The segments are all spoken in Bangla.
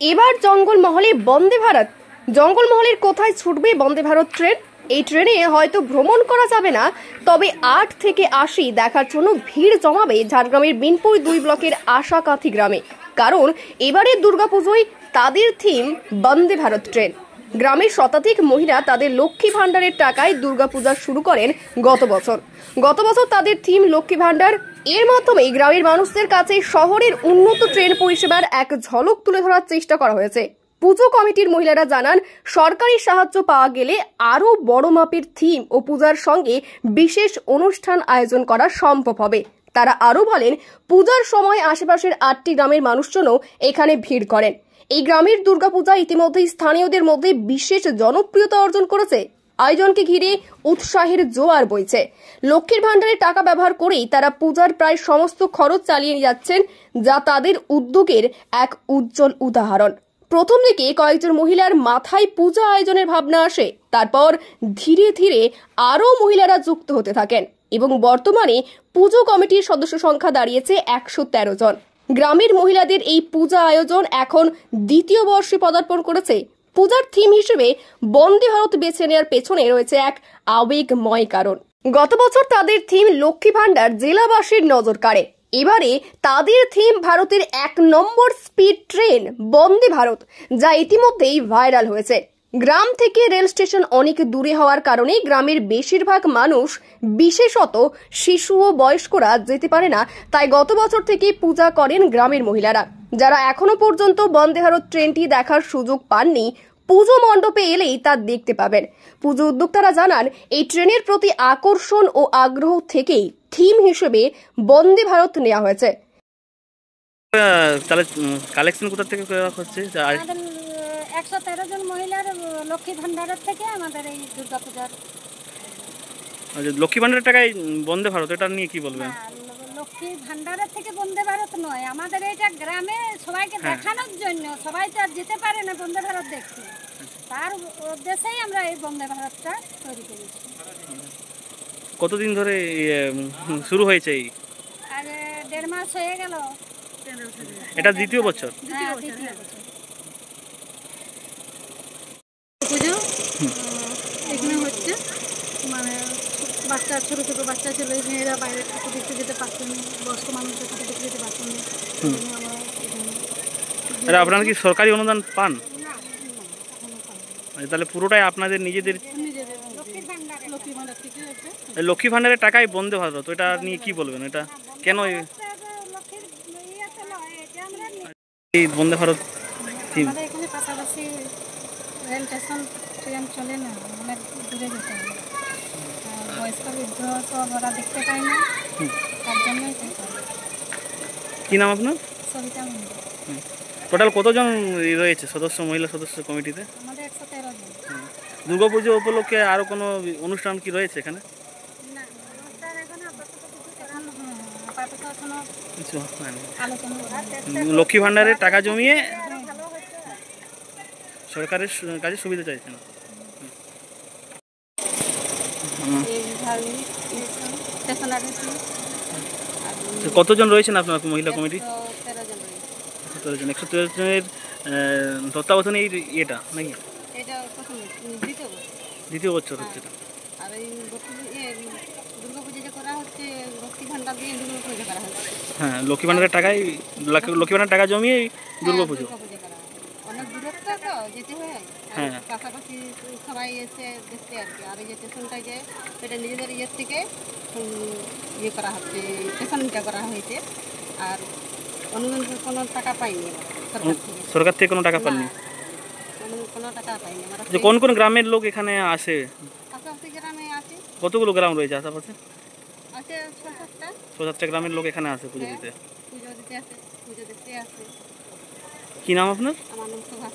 এবার জঙ্গলমহলে বন্দে ভারত। জঙ্গলমহলের কোথায় ছুটবে বন্দে ভারত ট্রেন? এই ট্রেনে হয়তো ভ্রমণ করা যাবে না, তবে ৮ থেকে ৮০ দেখার জন্য ভিড় জমাবে ঝাড়গ্রামের বিনপুর ২ ব্লকের আশাকাথি গ্রামে। কারণ এবারের দুর্গাপুজোয় তাদের থিম বন্দে ভারত ট্রেন। গ্রামের শতাধিক মহিলা তাদের লক্ষ্মী ভান্ডারের টাকায় দুর্গাপূজা শুরু করেন গত বছর তাদের থিম লক্ষ্মী ভান্ডার। এর মাধ্যমে গ্রামের মানুষদের কাছে শহরের উন্নত ট্রেন পরিষেবার এক ঝলক তুলে ধরার চেষ্টা করা হয়েছে। পুজো কমিটির মহিলারা জানান, সরকারি সাহায্য পাওয়া গেলে আরও বড় মাপের থিম ও পূজার সঙ্গে বিশেষ অনুষ্ঠান আয়োজন করা সম্ভব হবে। তারা আরও বলেন, পূজার সময় আশেপাশের ৮টি গ্রামের মানুষজনও এখানে ভিড় করেন। এই গ্রামের দুর্গাপূজা ইতিমধ্যেই স্থানীয়দের মধ্যে বিশেষ জনপ্রিয়তা অর্জন করেছে। আয়োজনকে ঘিরে উৎসাহের জোয়ার বইছে। লক্ষ্মীর ভান্ডারের টাকা ব্যবহার করেই তারা পূজার প্রায় সমস্ত খরচ চালিয়ে যাচ্ছেন, যা তাদের উদ্যোগের এক উজ্জ্বল উদাহরণ। প্রথম দিকে কয়েকজন মহিলার মাথায় পূজা আয়োজনের ভাবনা আসে, তারপর ধীরে ধীরে আরও মহিলারা যুক্ত হতে থাকেন এবং বর্তমানে পুজো কমিটির সদস্য সংখ্যা দাঁড়িয়েছে ১১৩ জন। গ্রামের মহিলাদের এই পূজা আয়োজন এখন দ্বিতীয় বর্ষে পদার্পণ করেছে। পূজার থিম হিসেবে বন্দে ভারত বেছে নেওয়ার পেছনে রয়েছে এক আবেগময় কারণ। গত বছর তাদের থিম লক্ষ্মী ভান্ডার জেলাবাসীর নজর কাড়ে। এবারে তাদের থিম ভারতের ১ নম্বর স্পিড ট্রেন বন্দে ভারত, যা ইতিমধ্যেই ভাইরাল হয়েছে। গ্রাম থেকে রেল স্টেশন অনেক দূরে হওয়ার কারণে গ্রামের বেশিরভাগ মানুষ, বিশেষত শিশু ও বয়স্করা যেতে পারে না। তাই গত বছর থেকে পূজা করেন গ্রামের মহিলারা। যারা এখনো পর্যন্ত বন্দে ভারত ট্রেনটি দেখার সুযোগ পাননি, পুজো মণ্ডপে এলেই তা দেখতে পাবেন। পুজো উদ্যোক্তারা জানান, এই ট্রেনের প্রতি আকর্ষণ ও আগ্রহ থেকেই থিম হিসেবে বন্দে ভারত নেওয়া হয়েছে। তাহলে কালেকশন কোথা থেকে করা হচ্ছে? ১১৩ জন মহিলার লক্ষ্মী ভান্ডারের থেকে আমাদের এই দুর্গাপূজার। লক্ষ্মী ভান্ডারের টাকায় বন্দে ভারত, এটা নিয়ে কি বলবেন? লক্ষ্মী ভান্ডারের থেকে বন্দে ভারত নয়, আমাদের এটা গ্রামে সবাইকে দেখানোর জন্য। সবাই তো আর যেতে পারে না বন্দে ভারত দেখতে, তার উদ্দেশ্যেই আমরা এই বন্দে ভারতটা তৈরি করেছি। কতদিন ধরে শুরু হয়েছে? এই আর ১.৫ মাস হয়ে গেল। এটা দ্বিতীয় বছর। হ্যাঁ, দ্বিতীয় বছর। পুজো এখানে হচ্ছে, মানে বাচ্চা, ছোট ছোট বাচ্চা ছেলে মেয়েরা বাইরে ঠাকুর দেখতে যেতে পারছেন, বয়স্ক মানুষরা ঠাকুর দেখতে যেতে পারছেন না। আপনারা কি সরকারি অনুদান পান? তাহলে পুরোটাই আপনাদের নিজেদের লক্ষ্মী ভান্ডারের টাকায় বন্দে ভারত, এটা নিয়ে কি বলবেন? এটা কেন এই বন্দে ভারত থিম? এখানে পাশাপাশি রেল স্টেশন ট্রেন চলে না, অনেক দূরে যেতে হবে। বয়স্ক বৃদ্ধ সব ওরা দেখতে পায় না, তার জন্যই। কি নাম আপনার? সবিতা মন্দির। টোটাল কতজন রয়েছে সদস্য, মহিলা সদস্য কমিটিতে? আমাদের ১১৩ জন। দুর্গাপুজো উপলক্ষে আরও কোনো অনুষ্ঠান কি রয়েছে এখানে? না, অনুষ্ঠান এখন আপাতত কোনো কিছু আলোচনা। লক্ষ্মী ভান্ডারের টাকা জমিয়ে সরকারের কাছে সুবিধা চাইছেন। কতজন রয়েছেন আপনার মহিলা কমিটি? ১১৩ জন। ১১৩ জনের তত্ত্বাবধানে এই ইয়েটা নাকি? দ্বিতীয় বছর হচ্ছে। আর এই দুর্গাপূজা যে করা হচ্ছে, লক্ষ্মী ভান্ডার দিয়ে দুর্গাপূজা করা হচ্ছে। হ্যাঁ, লক্ষ্মী ভান্ডারের টাকায়, লক্ষ্মী ভান্ডারের টাকা জমিয়ে দুর্গাপুজো। অনেক দূরত্ব তো যেতে হয়। হ্যাঁ, পাশাপাশি সবাই এসে দেখতে আর কি। আর এই যে স্টেশনটাই যে এটা নিজেদের ইয়ের থেকে ইয়ে করা হচ্ছে, স্টেশনটা করা হয়েছে। আর অনুদান কোনো টাকা পাইনি সরকার থেকে কোনো টাকা পাননি? কোনো টাকা পাইনি। যে কোন কোন গ্রামের লোক এখানে আসে? আশেপাশে গ্রামে আছে। কতগুলো গ্রাম রয়েছে আশেপাশে? আছে ৬-৭টা। ৬-৭টা গ্রামের লোক এখানে আসে পুজো দিতে। পুজো দিতে আসে, পুজো দেখতে আসে। কি নাম আপনার? আমার নাম শোভা।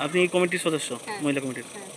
আপনি কমিটির সদস্য, মহিলা কমিটির? হ্যাঁ।